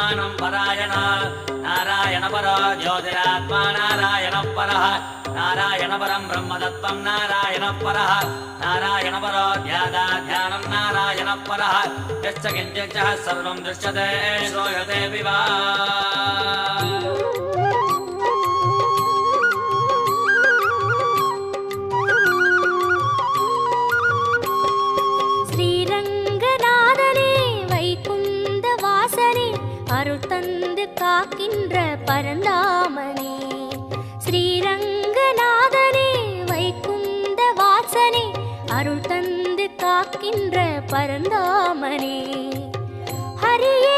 ज्ञानं परायण नारायण परो ज्योतिरात्मा नारायण परः नारायण परं ब्रह्मतत्त्वं नारायण परः नारायण परो ध्यानं नारायण परः यश्च किञ्चित् सर्वं दृश्यते श्रूयते विवा காக்கின்ற பரந்தாமனே ஸ்ரீரங்கநாதனே வைகுந்த வாசனே அருள் தந்து காக்கின்ற பரந்தாமனே ஹரியே